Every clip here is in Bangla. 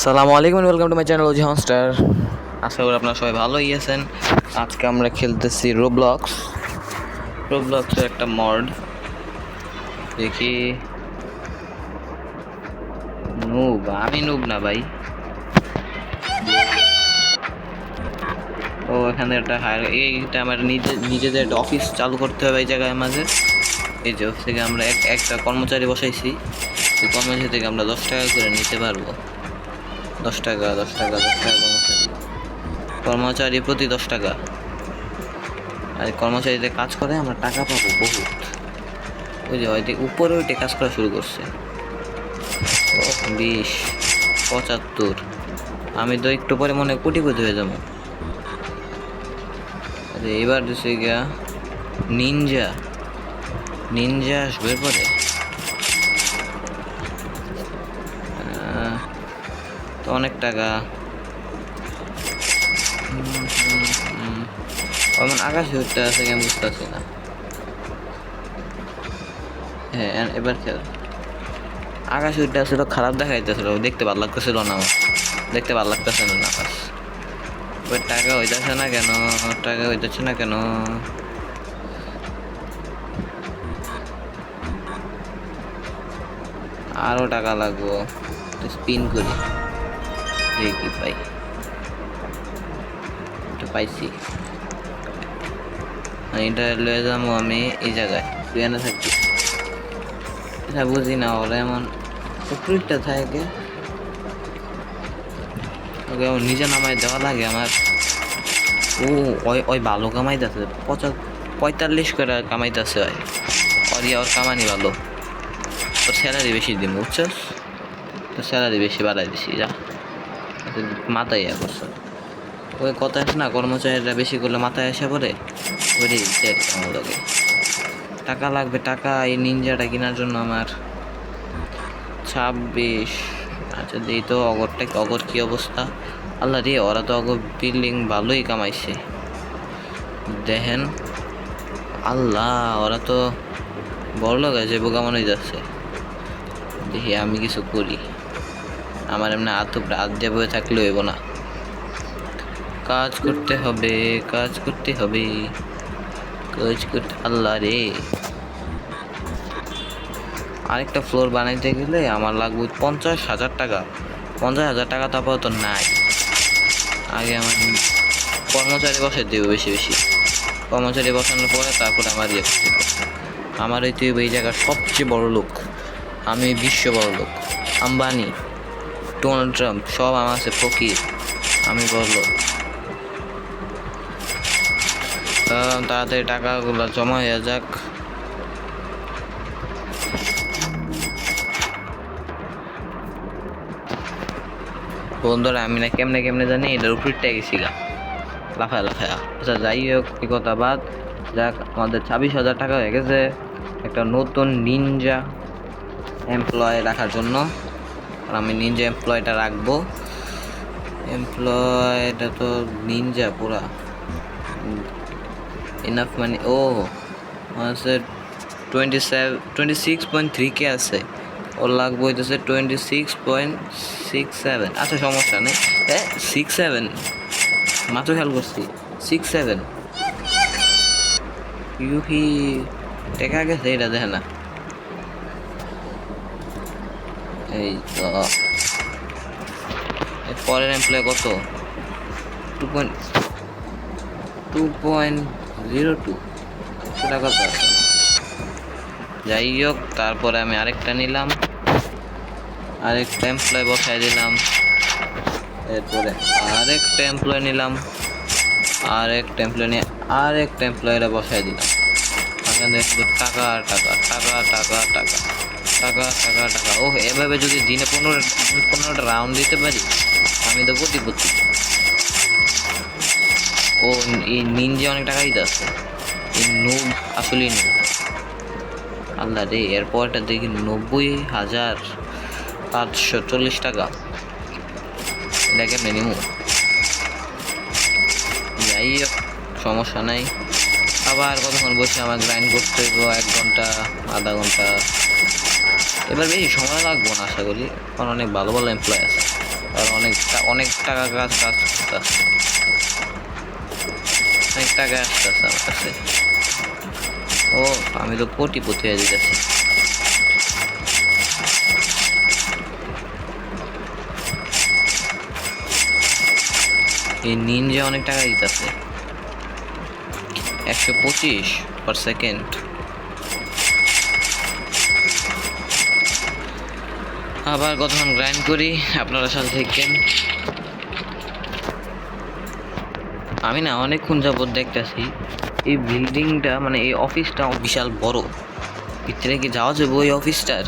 আসসালামু আলাইকুম welcome to my channel OG honster. আশা করি আপনারা সবাই ভালোই আছেন। আজকে আমরা খেলতেছি রোবলক্সের একটা মড। দেখি আমি নুব না ভাই। ও এখানে একটা এইটা আমার নিজেদের একটা অফিস চালু করতে হবে এই জায়গায় আমাদের। এই যে অফিস থেকে আমরা একটা কর্মচারী বসাইছি। এই কর্মচারী থেকে আমরা 10 টাকা করে নিতে পারবো। 10 টাকা কর্মচারী প্রতি 10 টাকা। আর কর্মচারীদের কাজ করে আমরা টাকা পাবো বহুত। ওই যে হয়তো উপরে ওইটা কাজ করা শুরু করছে। 20 75। আমি তো একটু পরে মনে কোটিপতি হয়ে যাবো। এবার দিচ্ছে গিয়া নিনজা আসবে পরে। তো অনেক টাকা। আকাশে উঠতে আছে কেন বুঝতেছি না। হ্যাঁ এবার খেল। আকাশে উঠতে আসছিল খারাপ দেখা যাইতেছিল, দেখতে ভালো লাগতেছিল না। আমার দেখতে ভালো লাগতেছে না আকাশ। এবার টাকা হইতেছে না কেন। আরো টাকা লাগবো। স্পিন করি দেখি পাই। এটা পাইছি। এটা লয়ে যাবো আমি এই জায়গায় তুই এনে থাকবি। এটা বুঝি না ওরা এমন পুকুরটা থাকে ওকে নিজে নামায় দেওয়া লাগে আমার। ওই ভালো কামাইতেছে 45 করে কামাইতেছে। ওর কামানি ভালো। তোর স্যালারি বেশি দিন বুঝছস। তোর স্যালারি বেশি বাড়াই দিছি যা মাথায় করছো। ওই কথা আছে না, কর্মচারীরা বেশি করলে মাথায় এসে পড়ে। ওইটাই আমার লগে টাকা লাগবে। টাকা এই নিনজাটা কেনার জন্য আমার 26। আচ্ছা দিই তো অগর কি অবস্থা। আল্লাহ রে, ওরা তো অগর বিল্ডিং ভালোই কামাইছে দেখেন। আল্লাহ, ওরা তো বড় লোক আছে, বোকা মনে যাচ্ছে। দেখি আমি কিছু করি। আমার এমনি হাত দিয়ে বয়ে থাকলে হইব না। কাজ করতে হবে। আল্লাহ রে, আরেকটা ফ্লোর বানাইতে গেলে আমার লাগবে 50,000 টাকা। 50,000 টাকা তো আপাতত নাই। আগে আমার কর্মচারী বসাই দেবে বেশি বেশি। কর্মচারী বসানোর পরে তারপরে আমার হইতে এই জায়গার সবচেয়ে বড় লোক। আমি বিশ্ব বড় লোক। আম্বানি, ডোনাল্ড ট্রাম্প সব আমার আছে ফকির। আমি বড় লোক। তাড়াতাড়ি টাকাগুলো জমা হয়ে যাক। বন্ধুরা আমি না কেমনে জানি এটার উপরটা গেছি গা লাফায়। আচ্ছা যাই হোক, কি কথা বাদ যাক। আমাদের 26,000 টাকা হয়ে গেছে একটা নতুন নিনজা এমপ্লয় রাখার জন্য। আর আমি নিনজা এমপ্লয়টা রাখবো। এমপ্লয়টা তো নিনজা পুরা ইনাফ মানে। ও আছে 26.3K আছে। ওর লাগবে হইতেছে 26.67। আচ্ছা সমস্যা নেই। 67 মাত্র খেয়াল করছি। 67 ইউহি টেকা গেছে, এটা দেখে না। এই তো পরের এমপ্লয় কত? 2.02 টাকা তো আছে। যাই হোক, তারপরে আমি আরেকটা নিলাম, আরেকটা এমপ্লয় বসাই দিলাম। এরপরে আরেকটা এমপ্লয় নিলাম, আরেকটা এমপ্লয় নিয়ে আরেকটা এমপ্লয়রা বসাই দিলাম। এখানে টাকা। ও এভাবে যদি দিনে 15টা রাউন্ড দিতে পারি আমি তো কোটিপতি। ও এই নিনজা অনেক টাকা দিতে আসছে। এই নুব আসলেই নুব। আল্লাহ রে, এরপরটা দেখি 90,540 টাকা। এটা কেমনে নিব? যাই হোক সমস্যা নাই। আবার কতক্ষণ বসে আমার গ্রাইন্ড করতে হইব, 1 ঘন্টা আধা ঘন্টা। এবার বেশি সময় লাগবো না আশা করি, কারণ অনেক ভালো এমপ্লয় আছে। আর অনেক টাকা কাজ করতেছে, অনেক টাকা আসতেছে আমার কাছে। ও আমি তো কোটিপতি হয়ে যেতেছি। এই নিনজা অনেক টাকা দিতেছে, 125/সেকেন্ড। আবার কতক্ষণ গ্রাইন্ড করি, আপনারা সাথে থাকেন। আমি না অনেকক্ষণ যাবত দেখতেছি এই বিল্ডিংটা, মানে এই অফিসটা বিশাল বড়। ভিতরে কি যাওয়া যাবে ওই অফিসটার?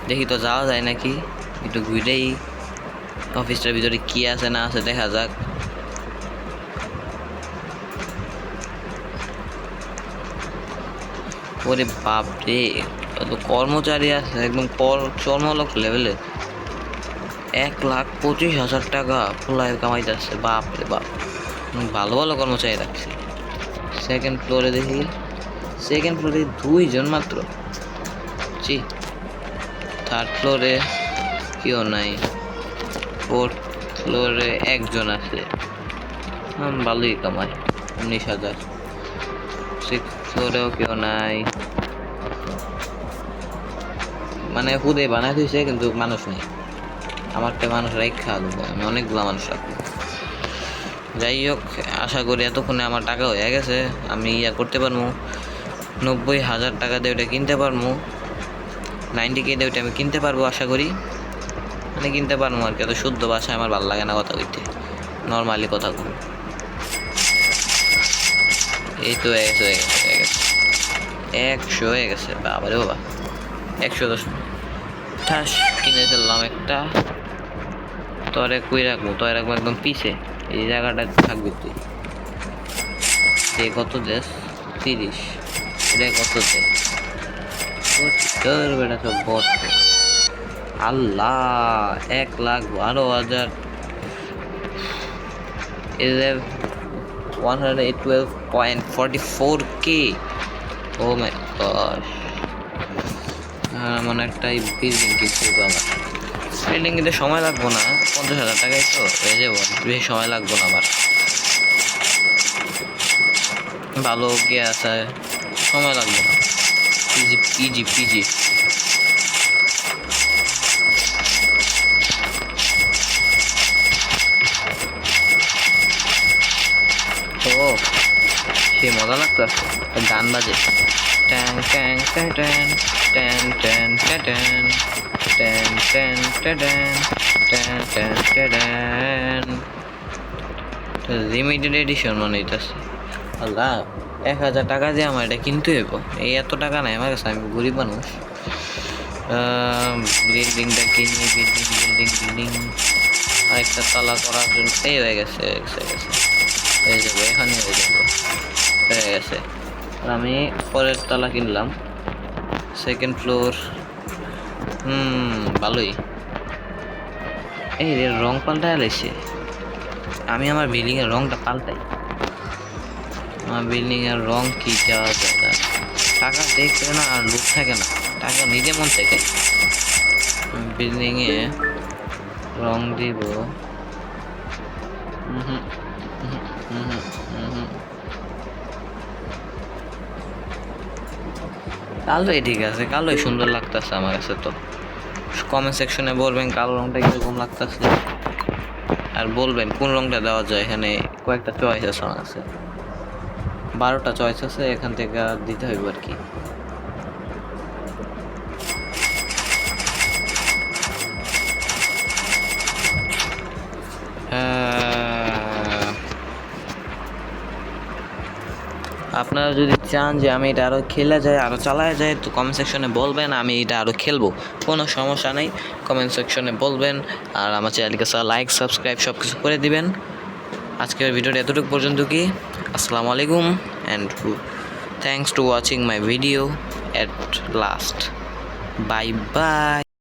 দেখি তো যাওয়া যায় নাকি, একটু ঘুরেই অফিসটার ভিতরে কি আছে না আছে দেখা যাক। ওরে বাপ রে, কত কর্মচারী আছে, একদম চর্মলোক লেভেলে। 1,25,000 টাকা ফুলায় কামাইতেছে, বাপ রে বাপ। ভালো ভালো কর্মচারী রাখছে। সেকেন্ড ফ্লোরে দেখি, সেকেন্ড ফ্লোরে 2 জন মাত্র। জি, থার্ড ফ্লোরে কেউ নাই। ফোর্থ ফ্লোরে 1 জন আছে, ভালোই কামায়, 19,000। 6th ফ্লোরেও কেউ নাই, মানে হুদে বানাই দিয়েছে কিন্তু মানুষ নেই। আমারটা মানুষ রাখা দেবো, আমি অনেকগুলো মানুষ রাখবো। যাই হোক, আশা করি এতক্ষণে আমার টাকা হয়ে গেছে, আমি করতে পারবো। 90,000 টাকা দিয়ে ওটা কিনতে পারবো, 90K দিয়ে ওইটা আমি কিনতে পারবো আশা করি, মানে কিনতে পারবো আর কি। এত শুদ্ধ ভাষায় আমার ভালো লাগে না কথা কইতে, নর্মালি কথা বলবো। এই তো হয়ে গেছে 100 হয়ে গেছে, বাবারে বাবা। 110 ঠাস কিনে ফেললাম একটা। তোরে কই রাখবো, তোরে রাখবো একদম পিছে, এই জায়গাটা থাকবি তুই। কত দেশ? 30। এটা কত দে? তোর বেটা সব বট। আল্লাহ, 1,12,000। 112.44K। ও মাই গশ, এমন একটা বিল্ডিং কিনতে হবে আমার। বিল্ডিং কিনতে সময় লাগবো না, 50,000 টাকায় তো হয়ে যাবো, বেশি সময় লাগবো না আমার। ভালো কে আছে, সময় লাগবে না। পিজি পিজি পিজি। ও সে মজা লাগতেছে, গান বাজে। ট্যান ট্যান ট্যান ট্যান ট্যান ট্যান ট্যান ট্যান ট্যান ট্যান ট্যান ট্যান। লিমিটেড এডিশন মনে হইতেছে। আল্লাহ, 1,000 টাকা দিয়ে আমার এটা কিনতে হইব। এই এত টাকা নাই আমার কাছে, আমি গরিব মানুষ। বিল্ডিংটা কিনি, বিল্ডিং আরেকটা তলা করার জন্য। এই হয়ে গেছে হয়ে যাবো, এখানে হয়ে গেছে। আর আমি পরের তলা কিনলাম, সেকেন্ড ফ্লোর। ভালোই। এই রং পাল্টায় লাইছে। আমি আমার বিল্ডিং এর রংটা পাল্টাই। আমার বিল্ডিং এর রং কি দেওয়া যায় না, টাকা দেখবে না আর লুক থাকে না, টাকা নিজে মন থেকে। বিল্ডিং এ রং দিব। কালোই ঠিক আছে, কালোই সুন্দর লাগতেছে আমার কাছে। তো কমেন্ট সেকশনে বলবেন কালো রংটা কিরকম লাগতেছে, আর বলবেন কোন রংটা দেওয়া যায়। এখানে কয়েকটা চয়েস আছে আমার কাছে, 12টা চয়েস আছে, এখান থেকে দিতে হইব আর কি। আপনারা যদি চান যে আমি এটা আরও খেলা যায়, আরও চালায় যায়, তো কমেন্ট সেকশনে বলবেন, আমি এটা আরও খেলবো, কোনো সমস্যা নেই। কমেন্ট সেকশনে বলবেন, আর আমার চ্যানেলকে লাইক সাবস্ক্রাইব সব কিছু করে দিবেন। আজকের ভিডিওটা এতটুকু পর্যন্ত কি। আসসালামু আলাইকুম and thanks to watching my video at last. Bye bye.